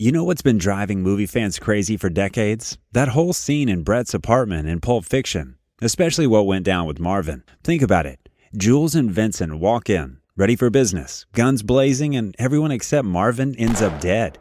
You know what's been driving movie fans crazy for decades? That whole scene in Brett's apartment in Pulp Fiction, especially what went down with Marvin. Think about it. Jules and Vincent walk in, ready for business, guns blazing, and everyone except Marvin ends up dead.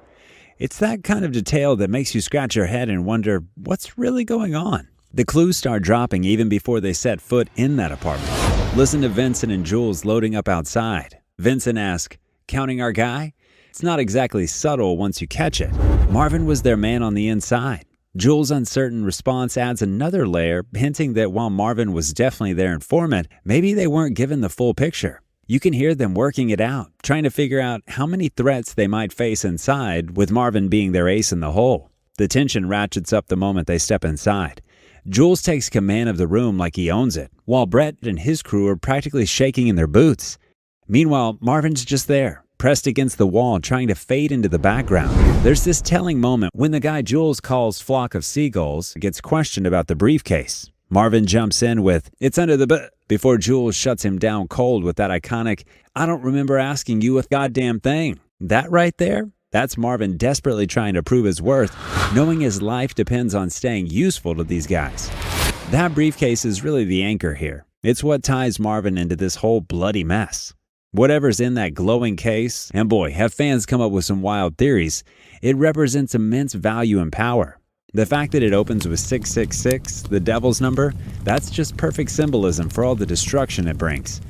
It's that kind of detail that makes you scratch your head and wonder, what's really going on? The clues start dropping even before they set foot in that apartment. Listen to Vincent and Jules loading up outside. Vincent asks, "Counting our guy?" It's not exactly subtle once you catch it. Marvin was their man on the inside. Jules' uncertain response adds another layer, hinting that while Marvin was definitely their informant, maybe they weren't given the full picture. You can hear them working it out, trying to figure out how many threats they might face inside, with Marvin being their ace in the hole. The tension ratchets up the moment they step inside. Jules takes command of the room like he owns it, while Brett and his crew are practically shaking in their boots. Meanwhile, Marvin's just there, pressed against the wall, trying to fade into the background. There's this telling moment when the guy Jules calls Flock of Seagulls gets questioned about the briefcase. Marvin jumps in with, "It's under the before Jules shuts him down cold with that iconic, "I don't remember asking you a goddamn thing." That right there? That's Marvin desperately trying to prove his worth, knowing his life depends on staying useful to these guys. That briefcase is really the anchor here. It's what ties Marvin into this whole bloody mess. Whatever's in that glowing case, and boy, have fans come up with some wild theories, it represents immense value and power. The fact that it opens with 666, the devil's number, that's just perfect symbolism for all the destruction it brings.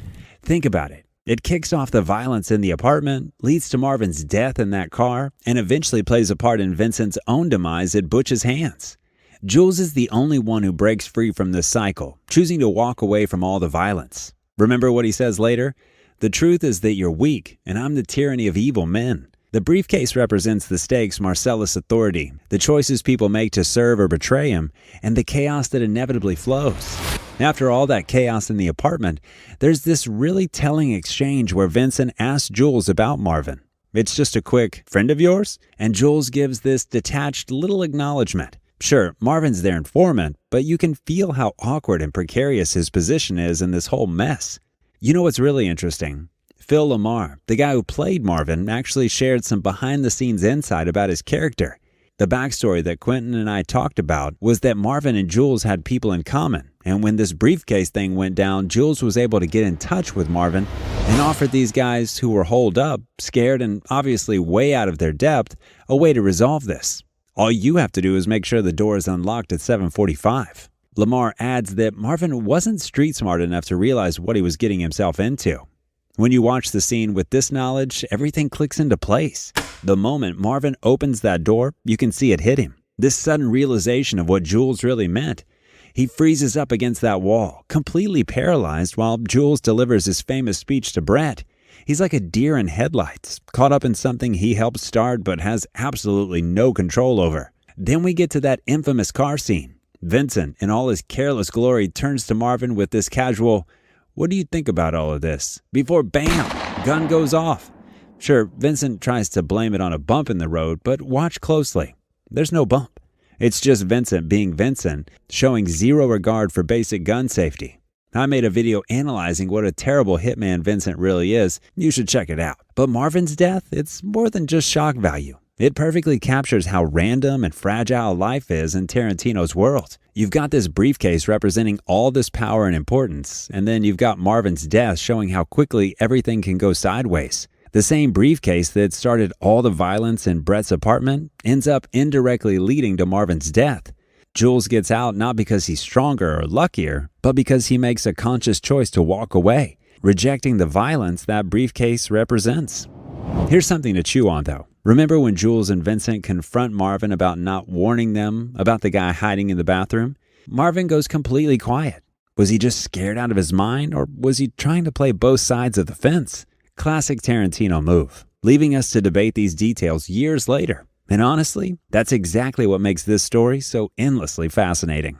Think about it. It kicks off the violence in the apartment, leads to Marvin's death in that car, and eventually plays a part in Vincent's own demise at Butch's hands. Jules is the only one who breaks free from this cycle, choosing to walk away from all the violence. Remember what he says later? "The truth is that you're weak, and I'm the tyranny of evil men." The briefcase represents the stakes Marcellus' authority, the choices people make to serve or betray him, and the chaos that inevitably flows. After all that chaos in the apartment, there's this really telling exchange where Vincent asks Jules about Marvin. It's just a quick, "Friend of yours?" And Jules gives this detached little acknowledgement. Sure, Marvin's their informant, but you can feel how awkward and precarious his position is in this whole mess. You know what's really interesting? Phil LaMarr, the guy who played Marvin, actually shared some behind-the-scenes insight about his character. The backstory that Quentin and I talked about was that Marvin and Jules had people in common, and when this briefcase thing went down, Jules was able to get in touch with Marvin and offered these guys who were holed up, scared, and obviously way out of their depth, a way to resolve this. All you have to do is make sure the door is unlocked at 7:45. Lamar adds that Marvin wasn't street smart enough to realize what he was getting himself into. When you watch the scene with this knowledge, everything clicks into place. The moment Marvin opens that door, you can see it hit him. This sudden realization of what Jules really meant. He freezes up against that wall, completely paralyzed while Jules delivers his famous speech to Brett. He's like a deer in headlights, caught up in something he helped start but has absolutely no control over. Then we get to that infamous car scene. Vincent, in all his careless glory, turns to Marvin with this casual, "What do you think about all of this?" Before bam, gun goes off. Sure, Vincent tries to blame it on a bump in the road, but watch closely. There's no bump. It's just Vincent being Vincent, showing zero regard for basic gun safety. I made a video analyzing what a terrible hitman Vincent really is. You should check it out. But Marvin's death, it's more than just shock value. It perfectly captures how random and fragile life is in Tarantino's world. You've got this briefcase representing all this power and importance, and then you've got Marvin's death showing how quickly everything can go sideways. The same briefcase that started all the violence in Brett's apartment ends up indirectly leading to Marvin's death. Jules gets out not because he's stronger or luckier, but because he makes a conscious choice to walk away, rejecting the violence that briefcase represents. Here's something to chew on, though. Remember when Jules and Vincent confront Marvin about not warning them about the guy hiding in the bathroom? Marvin goes completely quiet. Was he just scared out of his mind, or was he trying to play both sides of the fence? Classic Tarantino move, leaving us to debate these details years later. And honestly, that's exactly what makes this story so endlessly fascinating.